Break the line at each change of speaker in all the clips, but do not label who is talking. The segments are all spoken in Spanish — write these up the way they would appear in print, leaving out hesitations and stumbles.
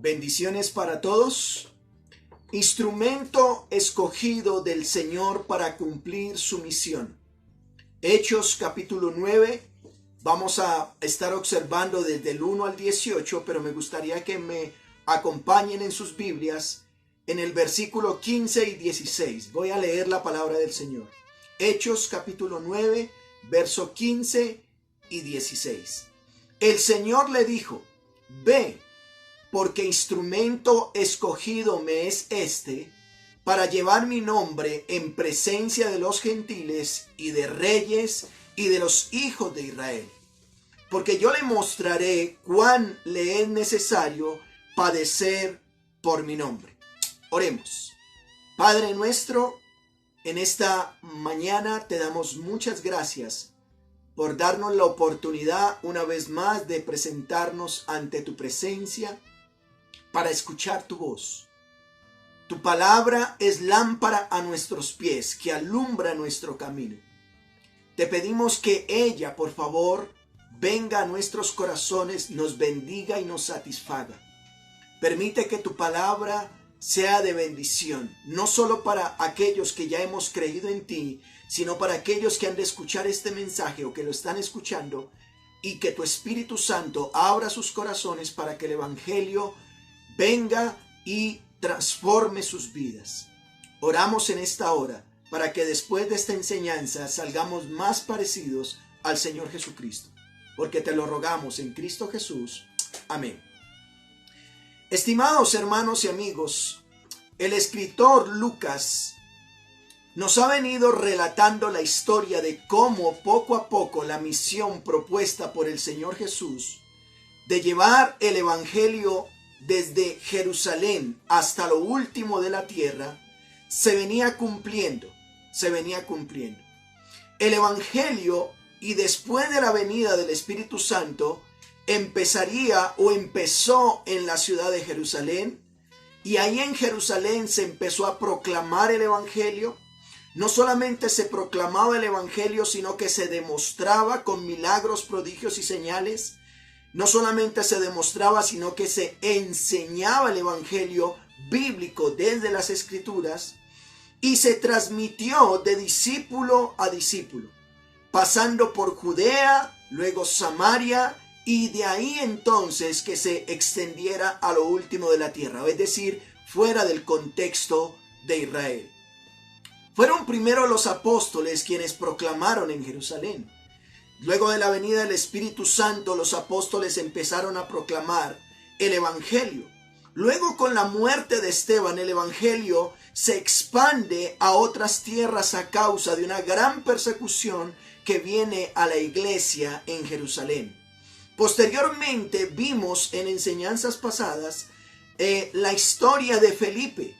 Bendiciones para todos. Instrumento escogido del Señor para cumplir su misión. Hechos capítulo 9. Vamos a estar observando desde el 1 al 18, pero me gustaría que me acompañen en sus Biblias en el versículo 15 y 16. Voy a leer la palabra del Señor. Hechos capítulo 9, verso 15 y 16. El Señor le dijo: ve, porque instrumento escogido me es este, para llevar mi nombre en presencia de los gentiles y de reyes y de los hijos de Israel. Porque yo le mostraré cuán le es necesario padecer por mi nombre. Oremos. Padre nuestro, en esta mañana te damos muchas gracias por darnos la oportunidad una vez más de presentarnos ante tu presencia para escuchar tu voz. Tu palabra es lámpara a nuestros pies, que alumbra nuestro camino. Te pedimos que ella, por favor, venga a nuestros corazones, nos bendiga y nos satisfaga. Permite que tu palabra sea de bendición, no solo para aquellos que ya hemos creído en ti, sino para aquellos que han de escuchar este mensaje o que lo están escuchando, y que tu Espíritu Santo abra sus corazones para que el Evangelio venga y transforme sus vidas. Oramos en esta hora para que después de esta enseñanza salgamos más parecidos al Señor Jesucristo, porque te lo rogamos en Cristo Jesús. Amén. Estimados hermanos y amigos, el escritor Lucas nos ha venido relatando la historia de cómo poco a poco la misión propuesta por el Señor Jesús de llevar el Evangelio desde Jerusalén hasta lo último de la tierra se venía cumpliendo. El Evangelio, y después de la venida del Espíritu Santo, empezó en la ciudad de Jerusalén, y ahí en Jerusalén se empezó a proclamar el Evangelio. No solamente se proclamaba el Evangelio, sino que se demostraba con milagros, prodigios y señales. No solamente se demostraba, sino que se enseñaba el Evangelio bíblico desde las Escrituras, y se transmitió de discípulo a discípulo, pasando por Judea, luego Samaria, y de ahí entonces que se extendiera a lo último de la tierra, es decir, fuera del contexto de Israel. Fueron primero los apóstoles quienes proclamaron en Jerusalén. Luego de la venida del Espíritu Santo, los apóstoles empezaron a proclamar el Evangelio. Luego, con la muerte de Esteban, el Evangelio se expande a otras tierras a causa de una gran persecución que viene a la iglesia en Jerusalén. Posteriormente vimos en enseñanzas pasadas la historia de Felipe.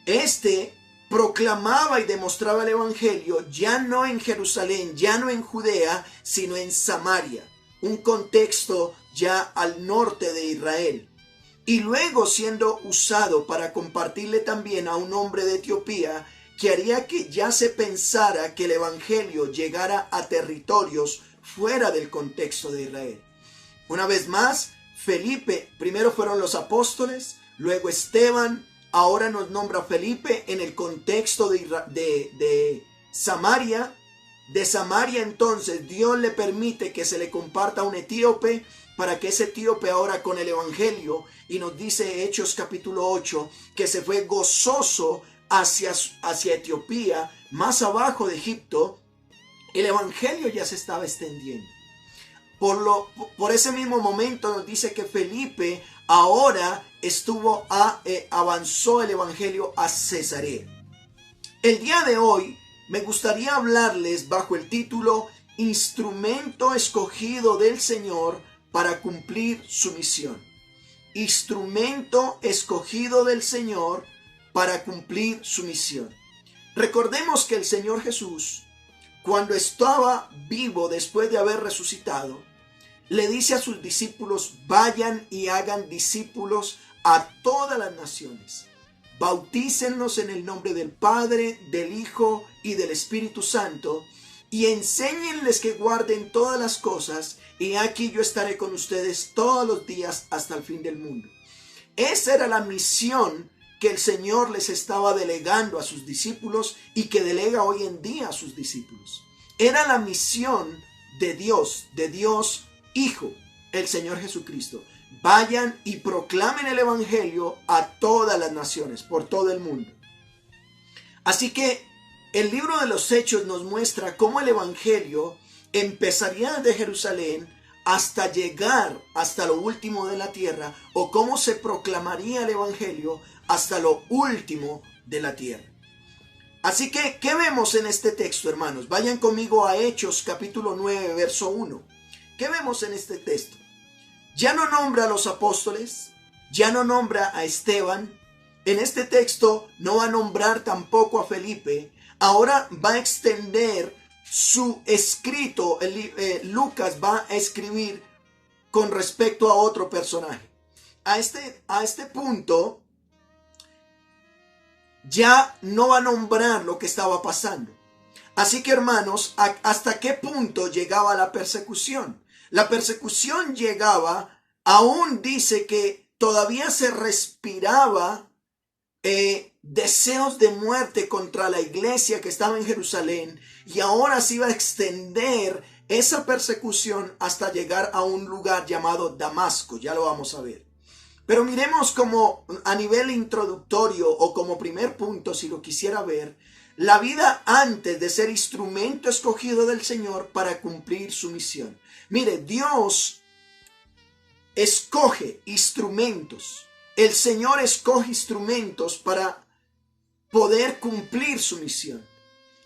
Este proclamaba y demostraba el Evangelio ya no en Jerusalén, ya no en Judea, sino en Samaria, un contexto ya al norte de Israel. Y luego siendo usado para compartirle también a un hombre de Etiopía, que haría que ya se pensara que el Evangelio llegara a territorios fuera del contexto de Israel. Una vez más, Felipe, primero fueron los apóstoles, luego Esteban. Ahora nos nombra Felipe en el contexto de Samaria. De Samaria entonces Dios le permite que se le comparta a un etíope, para que ese etíope ahora con el Evangelio, y nos dice Hechos capítulo 8, que se fue gozoso hacia Etiopía, más abajo de Egipto. El Evangelio ya se estaba extendiendo. Por ese mismo momento nos dice que Felipe ahora avanzó el Evangelio a Cesarea. El día de hoy me gustaría hablarles bajo el título Instrumento escogido del Señor para cumplir su misión. Instrumento escogido del Señor para cumplir su misión. Recordemos que el Señor Jesús, cuando estaba vivo después de haber resucitado, le dice a sus discípulos: vayan y hagan discípulos a todas las naciones. Bautícenlos en el nombre del Padre, del Hijo y del Espíritu Santo, y enséñenles que guarden todas las cosas, y aquí yo estaré con ustedes todos los días hasta el fin del mundo. Esa era la misión que el Señor les estaba delegando a sus discípulos y que delega hoy en día a sus discípulos. Era la misión de Dios Hijo, el Señor Jesucristo. Vayan y proclamen el Evangelio a todas las naciones, por todo el mundo. Así que el libro de los Hechos nos muestra cómo el Evangelio empezaría desde Jerusalén hasta llegar hasta lo último de la tierra, o cómo se proclamaría el Evangelio hasta lo último de la tierra. Así que, ¿qué vemos en este texto, hermanos? Vayan conmigo a Hechos capítulo 9, verso 1. ¿Qué vemos en este texto? Ya no nombra a los apóstoles, ya no nombra a Esteban. En este texto no va a nombrar tampoco a Felipe. Ahora va a extender su escrito. Lucas va a escribir con respecto a otro personaje. A este punto ya no va a nombrar lo que estaba pasando. Así que, hermanos, ¿hasta qué punto llegaba la persecución? La persecución llegaba, aún dice que todavía se respiraba deseos de muerte contra la iglesia que estaba en Jerusalén, y ahora se iba a extender esa persecución hasta llegar a un lugar llamado Damasco. Ya lo vamos a ver. Pero miremos como a nivel introductorio, o como primer punto, si lo quisiera ver, la vida antes de ser instrumento escogido del Señor para cumplir su misión. Mire, Dios escoge instrumentos. El Señor escoge instrumentos para poder cumplir su misión.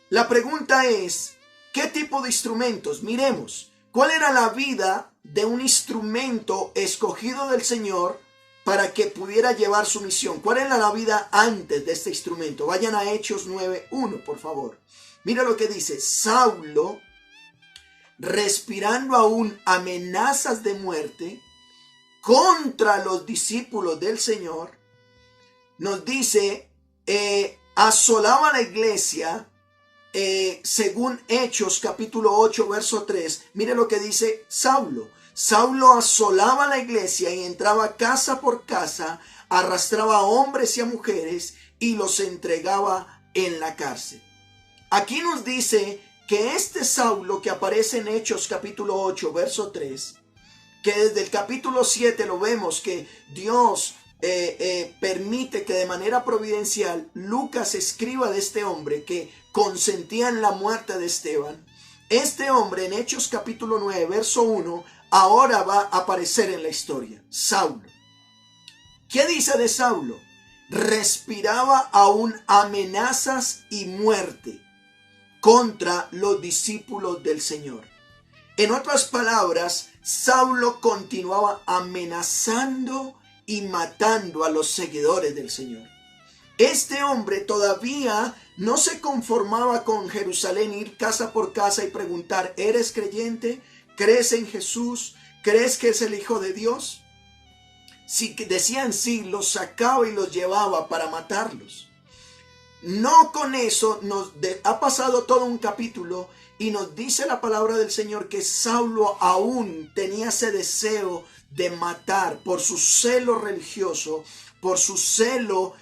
La pregunta es, ¿qué tipo de instrumentos? Miremos, ¿cuál era la vida de un instrumento escogido del Señor para que pudiera llevar su misión? ¿Cuál era la vida antes de este instrumento? Vayan a Hechos 9:1, por favor. Mira lo que dice: Saulo, respirando aún amenazas de muerte contra los discípulos del Señor, nos dice, asolaba la iglesia, según Hechos capítulo 8, verso 3. Mire lo que dice Saulo. Saulo asolaba la iglesia y entraba casa por casa, arrastraba a hombres y a mujeres y los entregaba en la cárcel. Aquí nos dice que este Saulo que aparece en Hechos capítulo 8, verso 3, que desde el capítulo 7 lo vemos que Dios permite que de manera providencial Lucas escriba de este hombre que consentía en la muerte de Esteban. Este hombre en Hechos capítulo 9, verso 1, ahora va a aparecer en la historia. Saulo. ¿Qué dice de Saulo? Respiraba aún amenazas y muerte contra los discípulos del Señor. En otras palabras, Saulo continuaba amenazando y matando a los seguidores del Señor. Este hombre todavía no se conformaba con Jerusalén, ir casa por casa y preguntar: ¿eres creyente? ¿Crees en Jesús? ¿Crees que es el Hijo de Dios? Si decían sí, los sacaba y los llevaba para matarlos. No con eso, ha pasado todo un capítulo y nos dice la palabra del Señor que Saulo aún tenía ese deseo de matar por su celo religioso, por su celo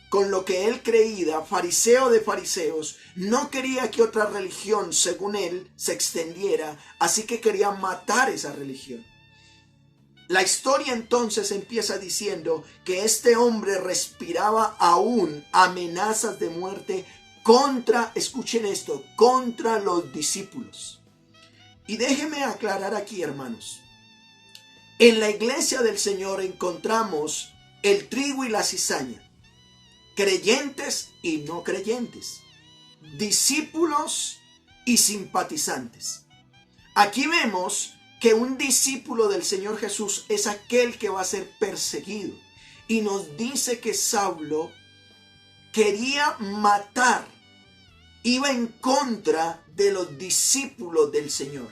con lo que él creía, fariseo de fariseos. No quería que otra religión, según él, se extendiera, así que quería matar esa religión. La historia entonces empieza diciendo que este hombre respiraba aún amenazas de muerte contra, escuchen esto, contra los discípulos. Y déjenme aclarar aquí, hermanos. En la iglesia del Señor encontramos el trigo y la cizaña, creyentes y no creyentes, discípulos y simpatizantes. Aquí vemos que un discípulo del Señor Jesús es aquel que va a ser perseguido. Y nos dice que Saulo quería matar, iba en contra de los discípulos del Señor.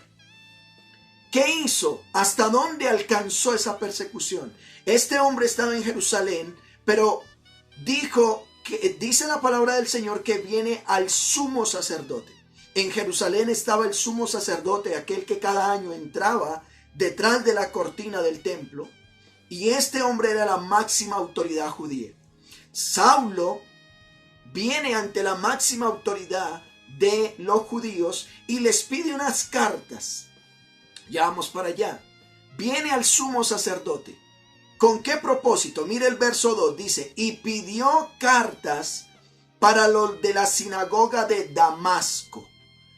¿Qué hizo? ¿Hasta dónde alcanzó esa persecución? Este hombre estaba en Jerusalén, pero dice la palabra del Señor que viene al sumo sacerdote. En Jerusalén estaba el sumo sacerdote, aquel que cada año entraba detrás de la cortina del templo y este hombre era la máxima autoridad judía. Saulo viene ante la máxima autoridad de los judíos y les pide unas cartas. Ya vamos para allá. Viene al sumo sacerdote. ¿Con qué propósito? Mire el verso 2, dice, y pidió cartas para los de la sinagoga de Damasco.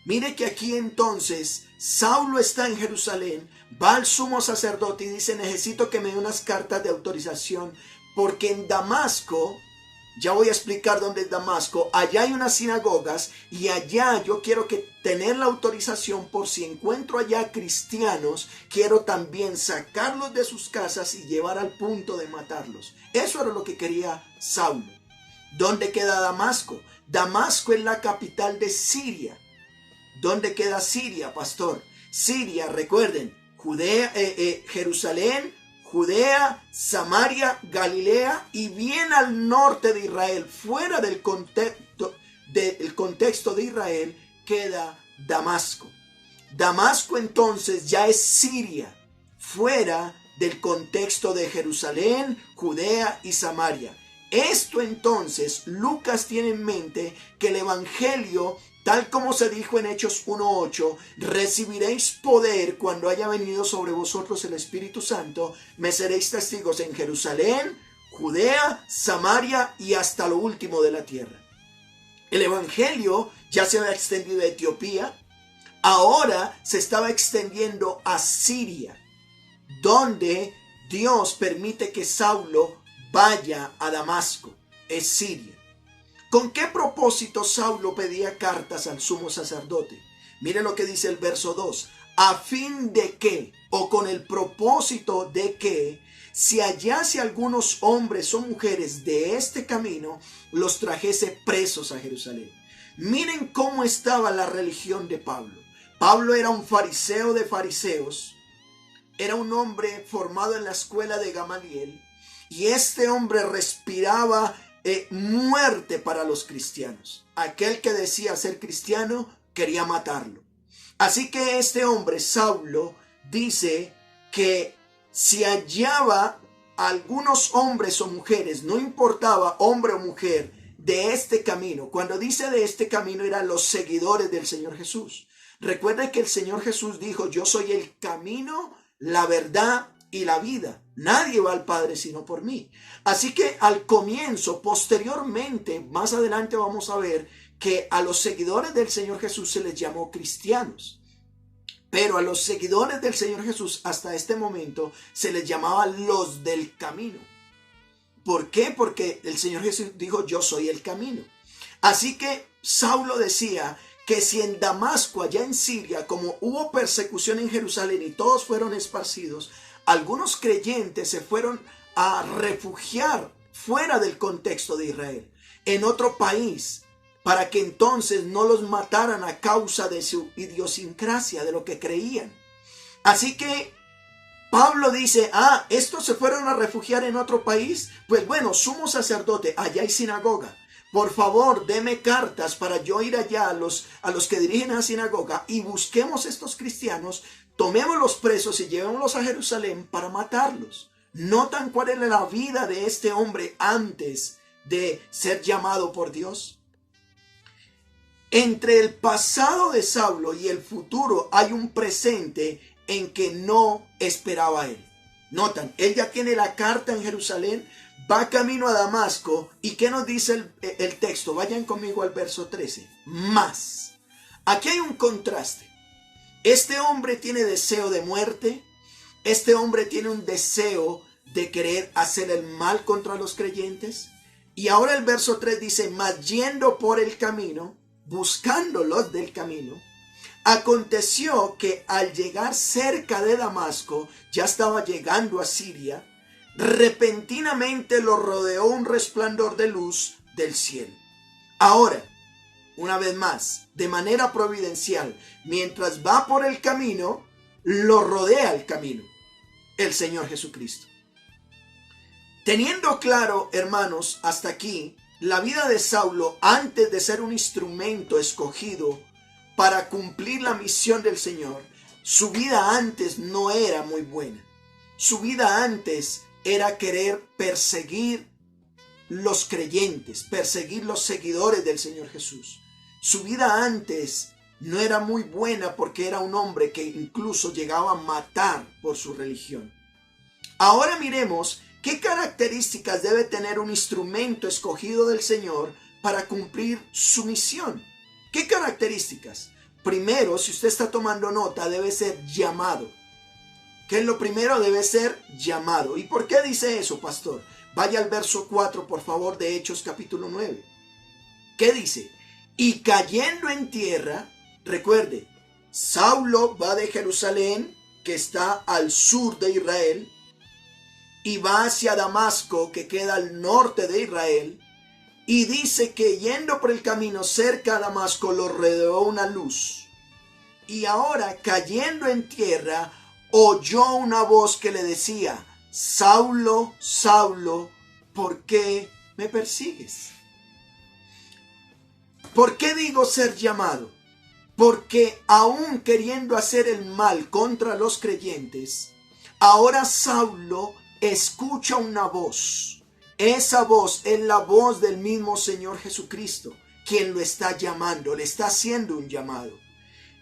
Mire que aquí entonces Saulo está en Jerusalén, va al sumo sacerdote y dice, necesito que me dé unas cartas de autorización, porque en Damasco, ya voy a explicar dónde es Damasco, allá hay unas sinagogas y allá yo quiero tener la autorización por si encuentro allá cristianos, quiero también sacarlos de sus casas y llevar al punto de matarlos. Eso era lo que quería Saulo. ¿Dónde queda Damasco? Damasco es la capital de Siria. ¿Dónde queda Siria, pastor? Siria, recuerden, Judea, Jerusalén, Judea, Samaria, Galilea y bien al norte de Israel, fuera del contexto de Israel, queda Damasco. Damasco entonces ya es Siria, fuera del contexto de Jerusalén, Judea y Samaria. Esto entonces, Lucas tiene en mente que el evangelio, tal como se dijo en Hechos 1:8, recibiréis poder cuando haya venido sobre vosotros el Espíritu Santo, me seréis testigos en Jerusalén, Judea, Samaria y hasta lo último de la tierra. El evangelio ya se había extendido a Etiopía, ahora se estaba extendiendo a Siria, donde Dios permite que Saulo vaya a Damasco, es Siria. ¿Con qué propósito Saulo pedía cartas al sumo sacerdote? Mire lo que dice el verso 2. A fin de que, o con el propósito de que, si hallase algunos hombres o mujeres de este camino, los trajese presos a Jerusalén. Miren cómo estaba la religión de Pablo. Pablo era un fariseo de fariseos, era un hombre formado en la escuela de Gamaliel, y este hombre respiraba muerte para los cristianos. Aquel que decía ser cristiano quería matarlo. Así que este hombre, Saulo, dice que si hallaba algunos hombres o mujeres, no importaba hombre o mujer, de este camino. Cuando dice de este camino, eran los seguidores del Señor Jesús. Recuerden que el Señor Jesús dijo, yo soy el camino, la verdad y la vida. Nadie va al Padre sino por mí. Así que al comienzo, posteriormente, más adelante vamos a ver que a los seguidores del Señor Jesús se les llamó cristianos. Pero a los seguidores del Señor Jesús hasta este momento se les llamaba los del camino. ¿Por qué? Porque el Señor Jesús dijo, yo soy el camino. Así que Saulo decía que si en Damasco, allá en Siria, como hubo persecución en Jerusalén y todos fueron esparcidos, algunos creyentes se fueron a refugiar fuera del contexto de Israel, en otro país, para que entonces no los mataran a causa de su idiosincrasia, de lo que creían. Así que Pablo dice, estos se fueron a refugiar en otro país. Pues bueno, sumo sacerdote, allá hay sinagoga. Por favor, deme cartas para yo ir allá a los que dirigen a la sinagoga y busquemos estos cristianos, tomémoslos presos y llevémoslos a Jerusalén para matarlos. ¿Notan cuál era la vida de este hombre antes de ser llamado por Dios? Entre el pasado de Saulo y el futuro hay un presente en que no esperaba él. Notan, él ya tiene la carta en Jerusalén, va camino a Damasco. ¿Y qué nos dice el texto? Vayan conmigo al verso 13. Más. Aquí hay un contraste. Este hombre tiene deseo de muerte. Este hombre tiene un deseo de querer hacer el mal contra los creyentes. Y ahora el verso 3 dice, mas yendo por el camino, buscando los del camino, aconteció que al llegar cerca de Damasco, ya estaba llegando a Siria, repentinamente lo rodeó un resplandor de luz del cielo. Ahora, una vez más, de manera providencial, mientras va por el camino, lo rodea el camino, el Señor Jesucristo. Teniendo claro, hermanos, hasta aquí, la vida de Saulo antes de ser un instrumento escogido para cumplir la misión del Señor, su vida antes no era muy buena. Su vida antes era querer perseguir los creyentes, perseguir los seguidores del Señor Jesús. Su vida antes no era muy buena porque era un hombre que incluso llegaba a matar por su religión. Ahora miremos qué características debe tener un instrumento escogido del Señor para cumplir su misión. ¿Qué características? Primero, si usted está tomando nota, debe ser llamado. ¿Qué es lo primero? Debe ser llamado. ¿Y por qué dice eso, pastor? Vaya al verso 4, por favor, de Hechos capítulo 9. ¿Qué dice? Y cayendo en tierra, recuerde, Saulo va de Jerusalén, que está al sur de Israel, y va hacia Damasco, que queda al norte de Israel, y dice que yendo por el camino cerca a Damasco lo rodeó una luz. Y ahora, cayendo en tierra, oyó una voz que le decía: Saulo, Saulo, ¿por qué me persigues? ¿Por qué digo ser llamado? Porque aún queriendo hacer el mal contra los creyentes, ahora Saulo escucha una voz. Esa voz es la voz del mismo Señor Jesucristo, quien lo está llamando, le está haciendo un llamado.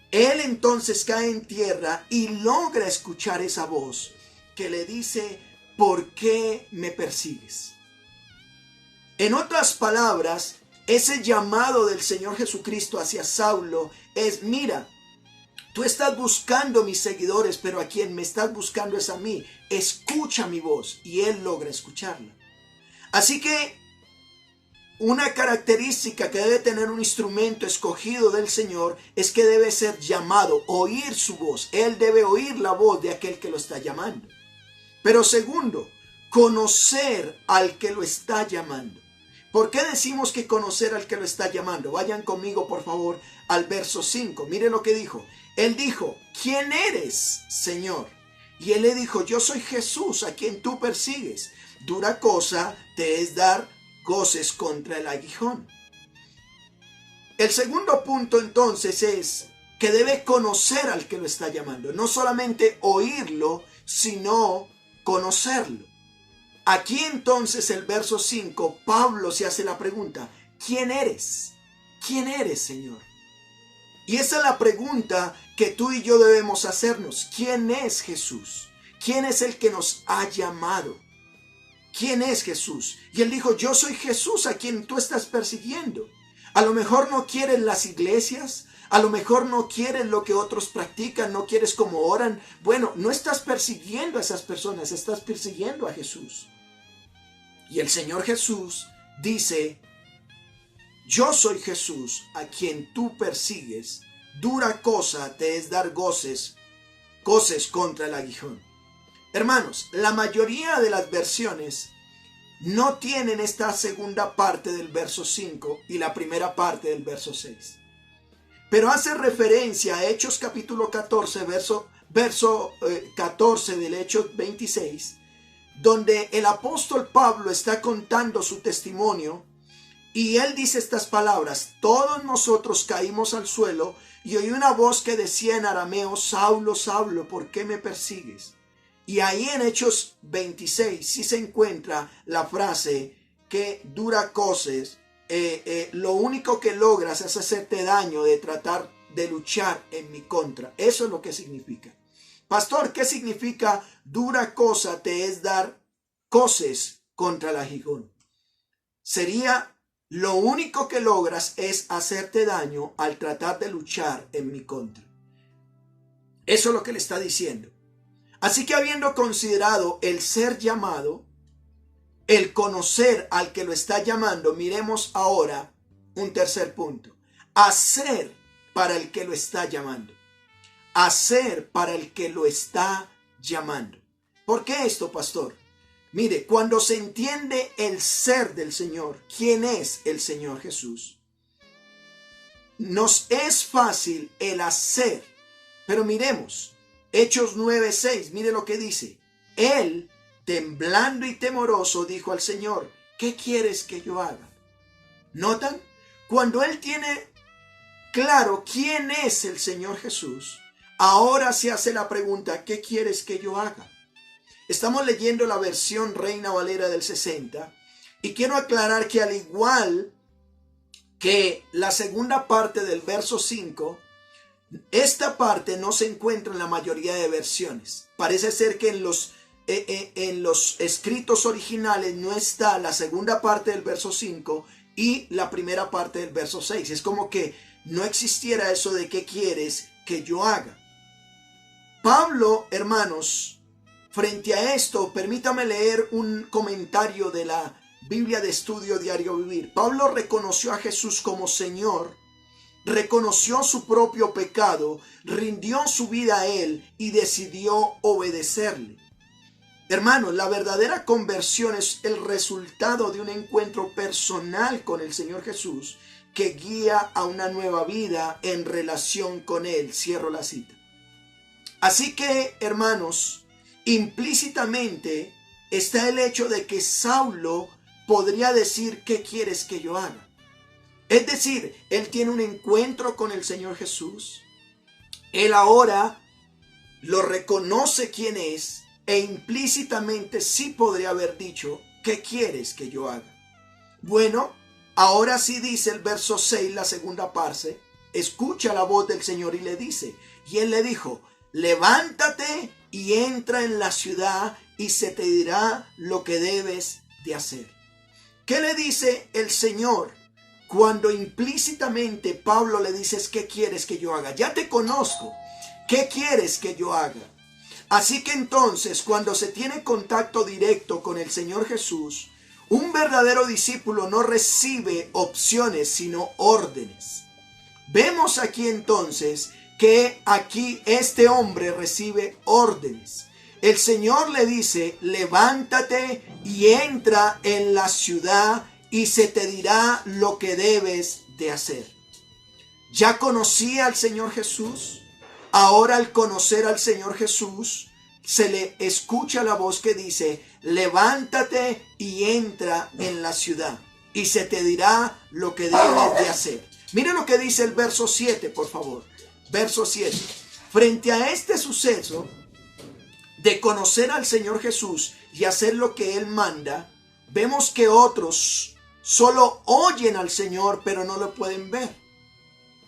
Él entonces cae en tierra y logra escuchar esa voz que le dice: ¿por qué me persigues? En otras palabras, ese llamado del Señor Jesucristo hacia Saulo es: mira, tú estás buscando mis seguidores, pero a quien me estás buscando es a mí. Escucha mi voz. Y él logra escucharla. Así que una característica que debe tener un instrumento escogido del Señor es que debe ser llamado, oír su voz. Él debe oír la voz de aquel que lo está llamando. Pero segundo, conocer al que lo está llamando. ¿Por qué decimos que conocer al que lo está llamando? Vayan conmigo, por favor, al verso 5. Mire lo que dijo. Él dijo: ¿quién eres, Señor? Y él le dijo: yo soy Jesús, a quien tú persigues. Dura cosa te es dar goces contra el aguijón. El segundo punto entonces es que debe conocer al que lo está llamando. No solamente oírlo, sino conocerlo. Aquí entonces el verso 5, Pablo se hace la pregunta: ¿quién eres? ¿Quién eres, Señor? Y esa es la pregunta que tú y yo debemos hacernos. ¿Quién es Jesús? ¿Quién es el que nos ha llamado? ¿Quién es Jesús? Y él dijo: yo soy Jesús a quien tú estás persiguiendo. A lo mejor no quieres las iglesias, a lo mejor no quieres lo que otros practican, no quieres cómo oran. Bueno, no estás persiguiendo a esas personas, estás persiguiendo a Jesús. Y el Señor Jesús dice: yo soy Jesús a quien tú persigues. Dura cosa te es dar goces contra el aguijón. Hermanos, la mayoría de las versiones no tienen esta segunda parte del verso 5 y la primera parte del verso 6. Pero hace referencia a Hechos capítulo 14, verso 14 del Hechos 26, donde el apóstol Pablo está contando su testimonio y él dice estas palabras: todos nosotros caímos al suelo y oí una voz que decía en arameo: Saulo, Saulo, ¿por qué me persigues? Y ahí en Hechos 26 sí se encuentra la frase que dura cosas, lo único que logras es hacerte daño de tratar de luchar en mi contra. Eso es lo que significa. Pastor, ¿qué significa dura cosa te es dar coces contra el aguijón? Sería: lo único que logras es hacerte daño al tratar de luchar en mi contra. Eso es lo que le está diciendo. Así que habiendo considerado el ser llamado, el conocer al que lo está llamando, miremos ahora un tercer punto. Hacer para el que lo está llamando. Hacer para el que lo está llamando. ¿Por qué esto, pastor? Mire, cuando se entiende el ser del Señor, ¿quién es el Señor Jesús? Nos es fácil el hacer, pero miremos. Hechos 9:6, mire lo que dice. Él, temblando y temoroso, dijo al Señor: ¿qué quieres que yo haga? ¿Notan? Cuando él tiene claro quién es el Señor Jesús, ahora se hace la pregunta: ¿qué quieres que yo haga? Estamos leyendo la versión Reina Valera del 60 y quiero aclarar que al igual que la segunda parte del verso 5, esta parte no se encuentra en la mayoría de versiones. Parece ser que en los escritos originales no está la segunda parte del verso 5 y la primera parte del verso 6. Es como que no existiera eso de ¿qué quieres que yo haga? Pablo, hermanos, frente a esto, permítame leer un comentario de la Biblia de Estudio Diario Vivir. Pablo reconoció a Jesús como Señor, reconoció su propio pecado, rindió su vida a Él y decidió obedecerle. Hermanos, la verdadera conversión es el resultado de un encuentro personal con el Señor Jesús que guía a una nueva vida en relación con Él. Cierro la cita. Así que, hermanos, implícitamente está el hecho de que Saulo podría decir, ¿qué quieres que yo haga? Es decir, él tiene un encuentro con el Señor Jesús. Él ahora lo reconoce quién es e implícitamente sí podría haber dicho, ¿qué quieres que yo haga? Bueno, ahora sí dice el verso 6, la segunda parte, escucha la voz del Señor y le dice, y él le dijo, levántate y entra en la ciudad y se te dirá lo que debes de hacer. ¿Qué le dice el Señor cuando implícitamente Pablo le dice, ¿qué quieres que yo haga? Ya te conozco, ¿qué quieres que yo haga? Así que entonces, cuando se tiene contacto directo con el Señor Jesús, un verdadero discípulo no recibe opciones, sino órdenes. Vemos aquí entonces que aquí este hombre recibe órdenes. El Señor le dice, levántate y entra en la ciudad y se te dirá lo que debes de hacer. ¿Ya conocía al Señor Jesús? Ahora al conocer al Señor Jesús, se le escucha la voz que dice, levántate y entra en la ciudad y se te dirá lo que debes de hacer. Mire lo que dice el verso 7, por favor. Verso 7. Frente a este suceso de conocer al Señor Jesús y hacer lo que Él manda, vemos que otros solo oyen al Señor, pero no lo pueden ver.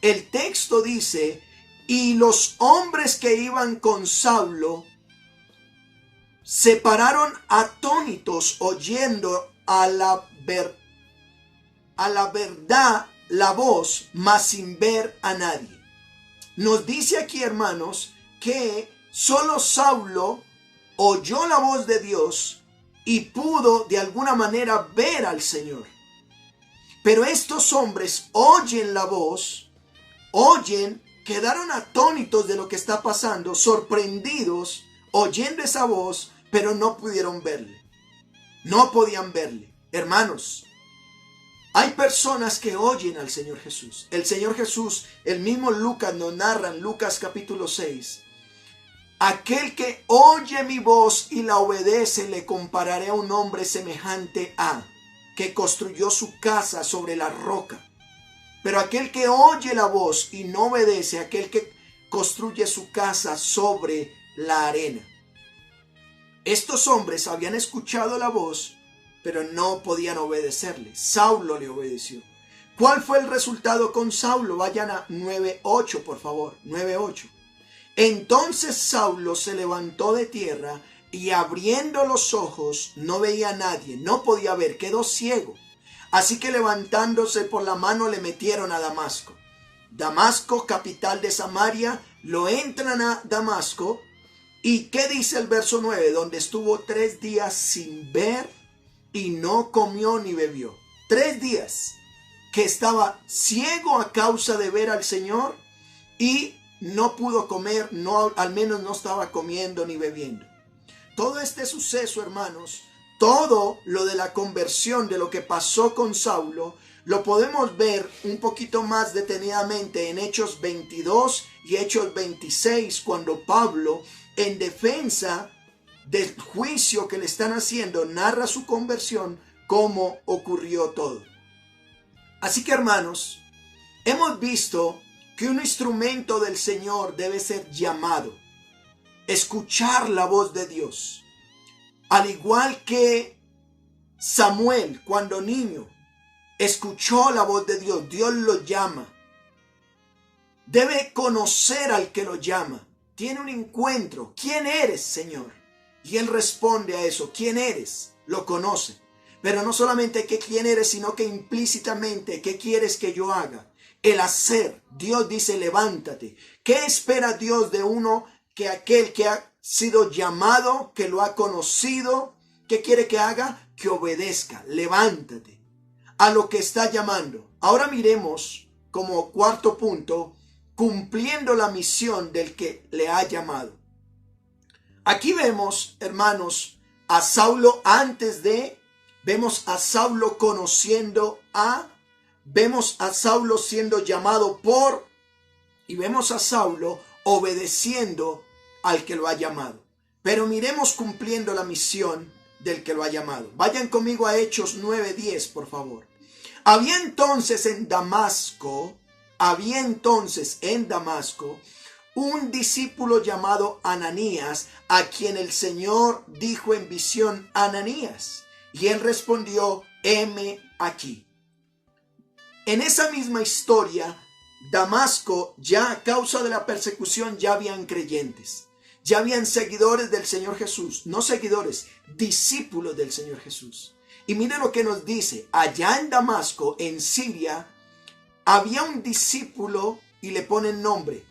El texto dice, y los hombres que iban con Saulo se pararon atónitos oyendo a la verdad la voz, mas sin ver a nadie. Nos dice aquí, hermanos, que solo Saulo oyó la voz de Dios y pudo de alguna manera ver al Señor. Pero estos hombres oyen la voz, quedaron atónitos de lo que está pasando, sorprendidos, oyendo esa voz, pero no pudieron verle. No podían verle. Hermanos, hay personas que oyen al Señor Jesús. El Señor Jesús, el mismo Lucas nos narra en Lucas capítulo 6. Aquel que oye mi voz y la obedece, le compararé a un hombre semejante a, que construyó su casa sobre la roca. Pero aquel que oye la voz y no obedece, aquel que construye su casa sobre la arena. Estos hombres habían escuchado la voz, pero no podían obedecerle. Saulo le obedeció. ¿Cuál fue el resultado con Saulo? Vayan a 9:8, por favor. 9:8. Entonces Saulo se levantó de tierra y abriendo los ojos no veía a nadie, no podía ver, quedó ciego. Así que levantándose por la mano le metieron a Damasco. Damasco, capital de Samaria, lo entran a Damasco. ¿Y qué dice el verso 9? Donde estuvo 3 días sin ver y no comió ni bebió. 3 días que estaba ciego a causa de ver al Señor y no pudo comer, no, al menos no estaba comiendo ni bebiendo. Todo este suceso, hermanos, todo lo de la conversión, de lo que pasó con Saulo, lo podemos ver un poquito más detenidamente en Hechos 22 y Hechos 26, cuando Pablo, en defensa del juicio que le están haciendo, narra su conversión, cómo ocurrió todo. Así que, hermanos, hemos visto que un instrumento del Señor debe ser llamado, escuchar la voz de Dios. Al igual que Samuel, cuando niño, escuchó la voz de Dios, Dios lo llama. Debe conocer al que lo llama. Tiene un encuentro. ¿Quién eres, Señor? Y él responde a eso. ¿Quién eres? Lo conoce. Pero no solamente que quién eres, sino que implícitamente qué quieres que yo haga. El hacer. Dios dice, levántate. ¿Qué espera Dios de uno que aquel que ha sido llamado, que lo ha conocido, qué quiere que haga? Que obedezca. Levántate a lo que está llamando. Ahora miremos como cuarto punto, cumpliendo la misión del que le ha llamado. Aquí vemos, hermanos, a Saulo vemos a Saulo vemos a Saulo siendo llamado y vemos a Saulo obedeciendo al que lo ha llamado. Pero miremos cumpliendo la misión del que lo ha llamado. Vayan conmigo a Hechos 9:10, por favor. Había entonces en Damasco un discípulo llamado Ananías, a quien el Señor dijo en visión, Ananías. Y él respondió, heme aquí. En esa misma historia, Damasco, ya a causa de la persecución, ya habían creyentes. Ya habían seguidores del Señor Jesús. No seguidores, discípulos del Señor Jesús. Y mire lo que nos dice. Allá en Damasco, en Siria, había un discípulo y le ponen nombre,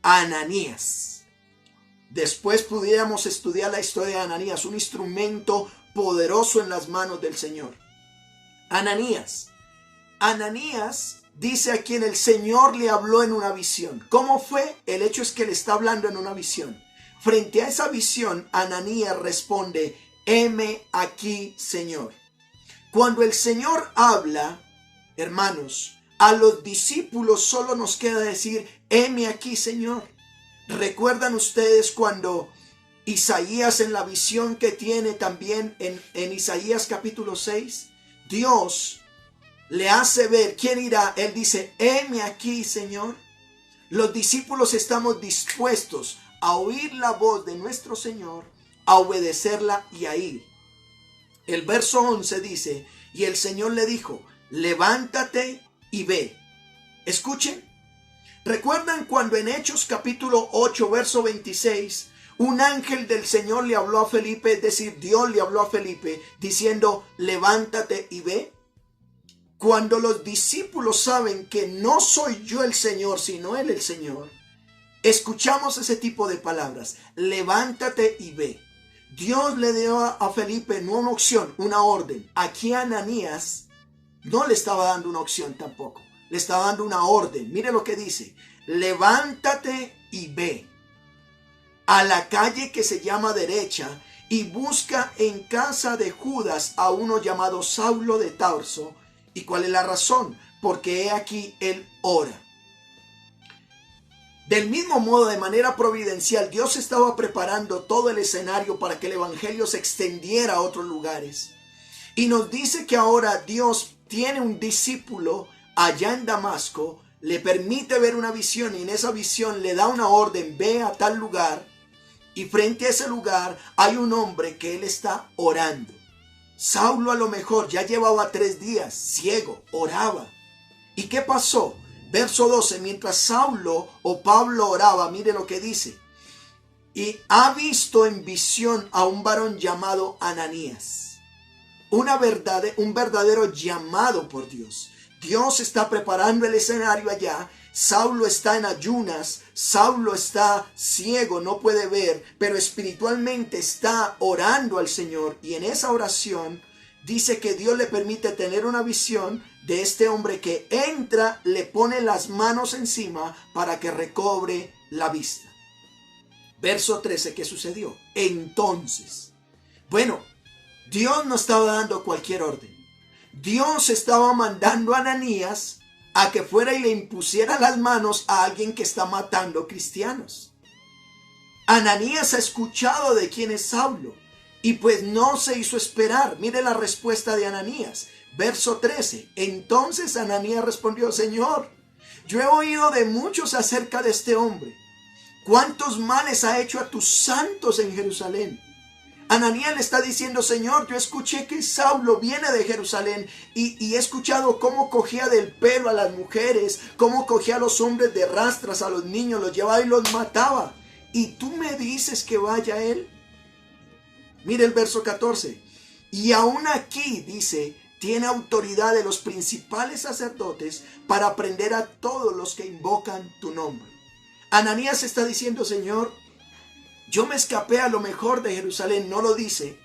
Ananías. Después pudiéramos estudiar la historia de Ananías, un instrumento poderoso en las manos del Señor. Ananías dice a quien el Señor le habló en una visión. ¿Cómo fue? El hecho es que le está hablando en una visión. Frente a esa visión, Ananías responde, heme aquí, Señor. Cuando el Señor habla, hermanos, a los discípulos solo nos queda decir, heme aquí, Señor. ¿Recuerdan ustedes cuando Isaías, en la visión que tiene también en Isaías capítulo 6, Dios le hace ver quién irá? Él dice, heme aquí, Señor. Los discípulos estamos dispuestos a oír la voz de nuestro Señor, a obedecerla y a ir. El verso 11 dice, y el Señor le dijo, levántate y ve. Escuchen. ¿Recuerdan cuando en Hechos capítulo 8, verso 26, un ángel del Señor le habló a Felipe, es decir, Dios le habló a Felipe, diciendo, levántate y ve? Cuando los discípulos saben que no soy yo el Señor, sino Él el Señor, escuchamos ese tipo de palabras, levántate y ve. Dios le dio a Felipe no una opción, una orden. Aquí a Ananías no le estaba dando una opción tampoco, le estaba dando una orden. Mire lo que dice, levántate y ve a la calle que se llama Derecha y busca en casa de Judas a uno llamado Saulo de Tarso. ¿Y cuál es la razón? Porque he aquí él ora. Del mismo modo, de manera providencial, Dios estaba preparando todo el escenario para que el evangelio se extendiera a otros lugares. Y nos dice que ahora Dios tiene un discípulo allá en Damasco, le permite ver una visión y en esa visión le da una orden, ve a tal lugar, y frente a ese lugar hay un hombre que él está orando. Saulo a lo mejor ya llevaba 3 días ciego, oraba. ¿Y qué pasó? Verso 12, mientras Saulo o Pablo oraba, mire lo que dice. Y ha visto en visión a un varón llamado Ananías. Un verdadero llamado por Dios. Dios está preparando el escenario allá. Saulo está en ayunas. Saulo está ciego, no puede ver, pero espiritualmente está orando al Señor. Y en esa oración dice que Dios le permite tener una visión de este hombre que entra, le pone las manos encima para que recobre la vista. Verso 13, ¿qué sucedió? Entonces, bueno, Dios no estaba dando cualquier orden. Dios estaba mandando a Ananías a que fuera y le impusiera las manos a alguien que está matando cristianos. Ananías ha escuchado de quién es Saulo y pues no se hizo esperar. Mire la respuesta de Ananías. Verso 13. Entonces Ananías respondió, Señor, yo he oído de muchos acerca de este hombre. ¿Cuántos males ha hecho a tus santos en Jerusalén? Ananías le está diciendo, Señor, yo escuché que Saulo viene de Jerusalén y he escuchado cómo cogía del pelo a las mujeres, cómo cogía a los hombres de rastras, a los niños, los llevaba y los mataba. ¿Y tú me dices que vaya él? Mire el verso 14. Y aún aquí dice, tiene autoridad de los principales sacerdotes para prender a todos los que invocan tu nombre. Ananías está diciendo, Señor, yo me escapé a lo mejor de Jerusalén, no lo dice.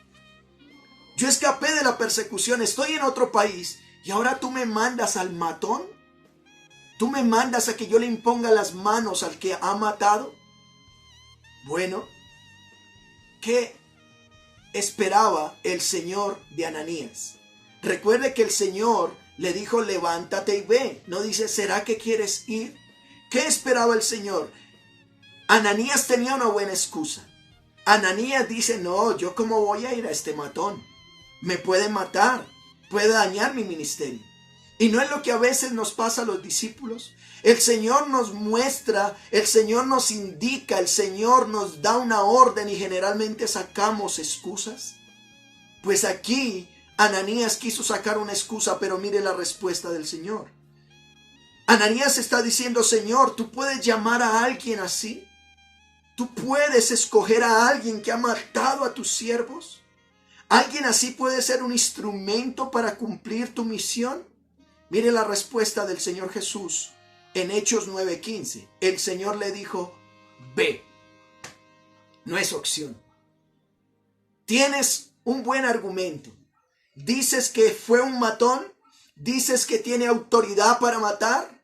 Yo escapé de la persecución, estoy en otro país y ahora tú me mandas al matón. Tú me mandas a que yo le imponga las manos al que ha matado. Bueno, ¿qué esperaba el Señor de Ananías? Recuerde que el Señor le dijo, levántate y ve. No dice, ¿será que quieres ir? ¿Qué esperaba el Señor? Ananías tenía una buena excusa. Ananías dice, no, yo cómo voy a ir a este matón. Me puede matar, puede dañar mi ministerio. Y no es lo que a veces nos pasa a los discípulos. El Señor nos muestra, el Señor nos indica, el Señor nos da una orden y generalmente sacamos excusas. Pues aquí Ananías quiso sacar una excusa, pero mire la respuesta del Señor. Ananías está diciendo, Señor, ¿tú puedes llamar a alguien así? ¿Tú puedes escoger a alguien que ha matado a tus siervos? ¿Alguien así puede ser un instrumento para cumplir tu misión? Mire la respuesta del Señor Jesús en Hechos 9:15. El Señor le dijo, ve. No es opción. Tienes un buen argumento. Dices que fue un matón. Dices que tiene autoridad para matar.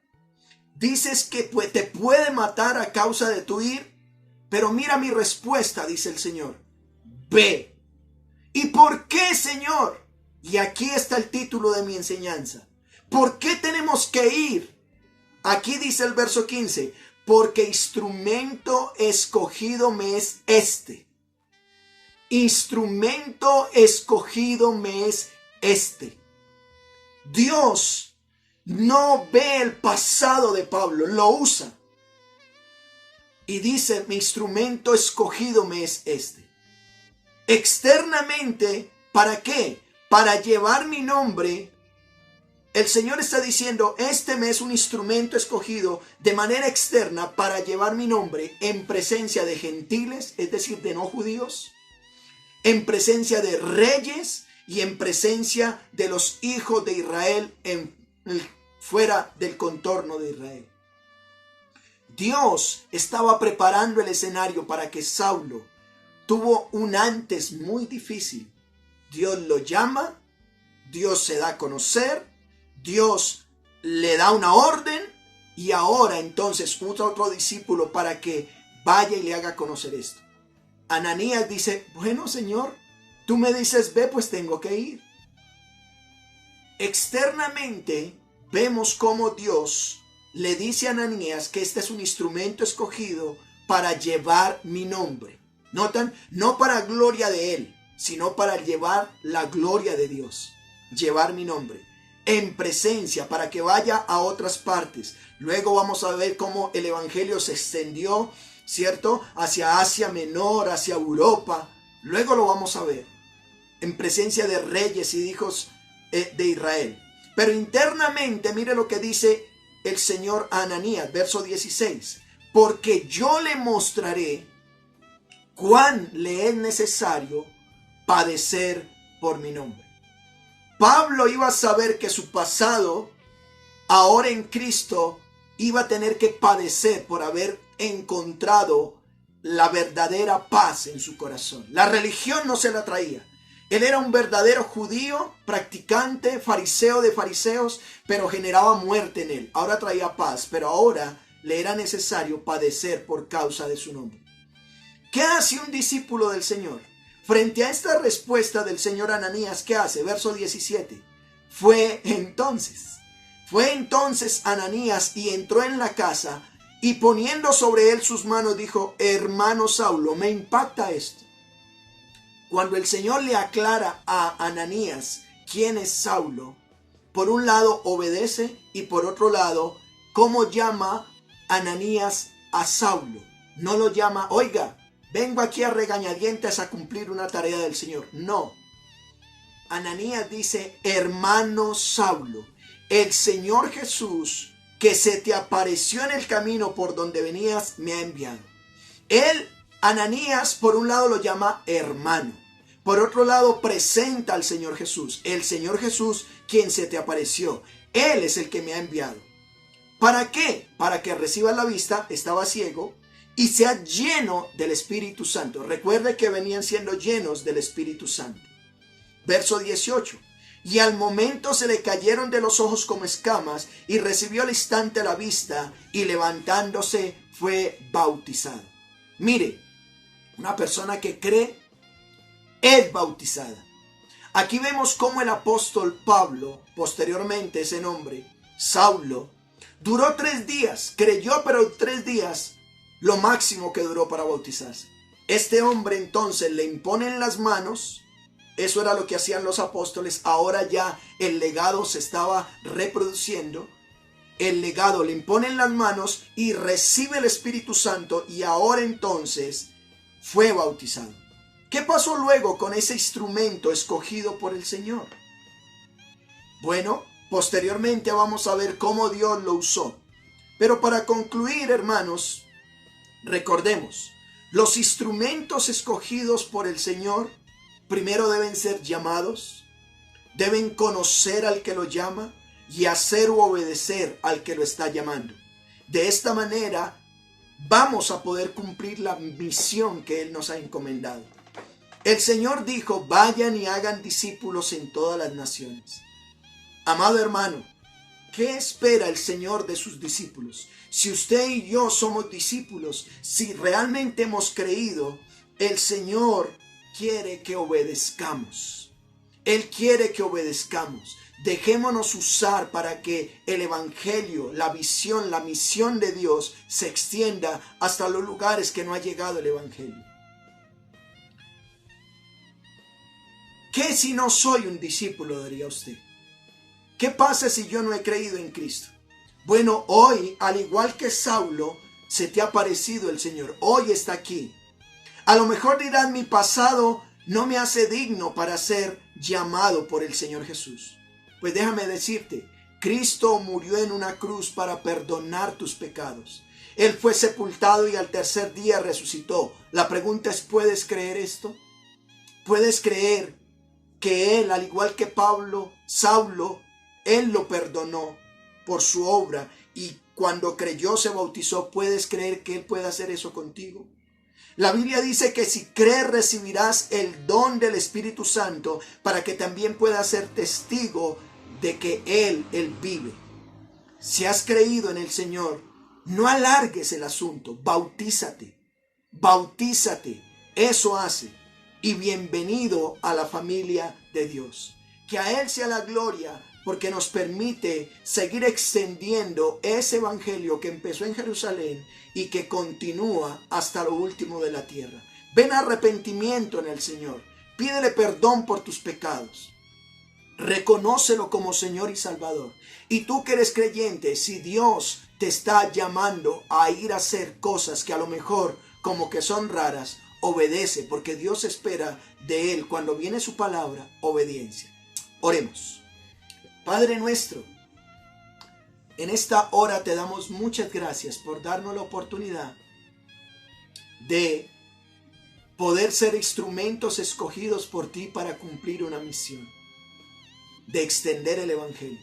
Dices que te puede matar a causa de tu ir. Pero mira mi respuesta, dice el Señor. Ve. ¿Y por qué, Señor? Y aquí está el título de mi enseñanza. ¿Por qué tenemos que ir? Aquí dice el verso 15. Porque instrumento escogido me es este. Instrumento escogido me es este. Dios no ve el pasado de Pablo, lo usa. Y dice, mi instrumento escogido me es este. Externamente, ¿para qué? Para llevar mi nombre. El Señor está diciendo, este me es un instrumento escogido de manera externa para llevar mi nombre en presencia de gentiles, es decir, de no judíos, en presencia de reyes y en presencia de los hijos de Israel fuera del contorno de Israel. Dios estaba preparando el escenario para que Saulo tuvo un antes muy difícil. Dios lo llama, Dios se da a conocer, Dios le da una orden y ahora entonces usa otro discípulo para que vaya y le haga conocer esto. Ananías dice, bueno, Señor, tú me dices ve, pues tengo que ir. Externamente vemos cómo Dios le dice a Ananías que este es un instrumento escogido para llevar mi nombre. ¿Notan? No para gloria de él, sino para llevar la gloria de Dios. Llevar mi nombre en presencia para que vaya a otras partes. Luego vamos a ver cómo el evangelio se extendió, ¿cierto? Hacia Asia Menor, hacia Europa. Luego lo vamos a ver en presencia de reyes y hijos de Israel. Pero internamente, mire lo que dice el Señor a Ananías, verso 16. Porque yo le mostraré cuán le es necesario padecer por mi nombre. Pablo iba a saber que su pasado, ahora en Cristo, iba a tener que padecer por haber encontrado la verdadera paz en su corazón. La religión no se la traía. Él era un verdadero judío, practicante, fariseo de fariseos, pero generaba muerte en él. Ahora traía paz, pero ahora le era necesario padecer por causa de su nombre. ¿Qué hace un discípulo del Señor? Frente a esta respuesta del Señor Ananías, ¿qué hace? Verso 17. Fue entonces Ananías y entró en la casa y poniendo sobre él sus manos dijo, hermano Saulo, me impacta esto. Cuando el Señor le aclara a Ananías quién es Saulo, por un lado obedece y por otro lado, ¿cómo llama Ananías a Saulo? No lo llama, oiga, vengo aquí a regañadientes a cumplir una tarea del Señor. No. Ananías dice, hermano Saulo, el Señor Jesús que se te apareció en el camino por donde venías me ha enviado. Él, Ananías, por un lado lo llama hermano. Por otro lado presenta al Señor Jesús. El Señor Jesús quien se te apareció. Él es el que me ha enviado. ¿Para qué? Para que recibas la vista, estaba ciego, y sea lleno del Espíritu Santo. Recuerde que venían siendo llenos del Espíritu Santo. Verso 18. Y al momento se le cayeron de los ojos como escamas, y recibió al instante la vista, y levantándose fue bautizado. Mire, una persona que cree es bautizada. Aquí vemos cómo el apóstol Pablo, posteriormente ese nombre, Saulo, duró 3 días, creyó, pero 3 días, lo máximo que duró para bautizarse. Este hombre entonces le imponen las manos. Eso era lo que hacían los apóstoles. Ahora ya el legado se estaba reproduciendo. El legado le imponen las manos y recibe el Espíritu Santo, y ahora entonces fue bautizado. ¿Qué pasó luego con ese instrumento escogido por el Señor? Bueno, posteriormente vamos a ver cómo Dios lo usó. Pero para concluir, hermanos, recordemos, los instrumentos escogidos por el Señor primero deben ser llamados, deben conocer al que lo llama y hacer o obedecer al que lo está llamando. De esta manera vamos a poder cumplir la misión que Él nos ha encomendado. El Señor dijo, vayan y hagan discípulos en todas las naciones. Amado hermano, ¿qué espera el Señor de sus discípulos? Si usted y yo somos discípulos, si realmente hemos creído, el Señor quiere que obedezcamos. Él quiere que obedezcamos. Dejémonos usar para que el evangelio, la visión, la misión de Dios se extienda hasta los lugares que no ha llegado el evangelio. ¿Qué si no soy un discípulo, diría usted? ¿Qué pasa si yo no he creído en Cristo? Bueno, hoy, al igual que Saulo, se te ha aparecido el Señor. Hoy está aquí. A lo mejor dirán, mi pasado no me hace digno para ser llamado por el Señor Jesús. Pues déjame decirte, Cristo murió en una cruz para perdonar tus pecados. Él fue sepultado y al tercer día resucitó. La pregunta es, ¿puedes creer esto? ¿Puedes creer que Él, al igual que Saulo, Él lo perdonó por su obra, y cuando creyó se bautizó? ¿Puedes creer que Él puede hacer eso contigo? La Biblia dice que si crees recibirás el don del Espíritu Santo para que también puedas ser testigo de que Él vive. Si has creído en el Señor, no alargues el asunto, bautízate, eso hace. Y bienvenido a la familia de Dios. Que a Él sea la gloria, porque nos permite seguir extendiendo ese evangelio que empezó en Jerusalén y que continúa hasta lo último de la tierra. Ven a arrepentimiento en el Señor. Pídele perdón por tus pecados. Reconócelo como Señor y Salvador. Y tú que eres creyente, si Dios te está llamando a ir a hacer cosas que a lo mejor como que son raras, obedece, porque Dios espera de Él, cuando viene su palabra, obediencia. Oremos. Padre nuestro, en esta hora te damos muchas gracias por darnos la oportunidad de poder ser instrumentos escogidos por ti para cumplir una misión, de extender el evangelio.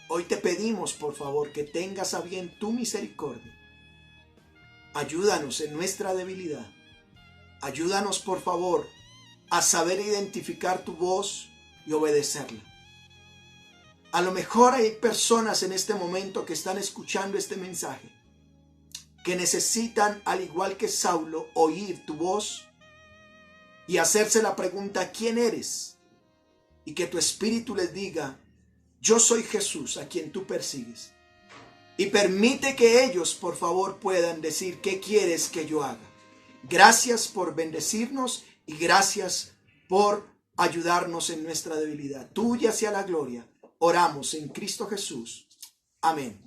Hoy te pedimos, por favor, que tengas a bien tu misericordia. Ayúdanos en nuestra debilidad. Ayúdanos, por favor, a saber identificar tu voz y obedecerla. A lo mejor hay personas en este momento que están escuchando este mensaje, que necesitan, al igual que Saulo, oír tu voz y hacerse la pregunta, ¿quién eres? Y que tu espíritu les diga, yo soy Jesús a quien tú persigues. Y permite que ellos, por favor, puedan decir, ¿qué quieres que yo haga? Gracias por bendecirnos y gracias por ayudarnos en nuestra debilidad. Tuya sea la gloria. Oramos en Cristo Jesús. Amén.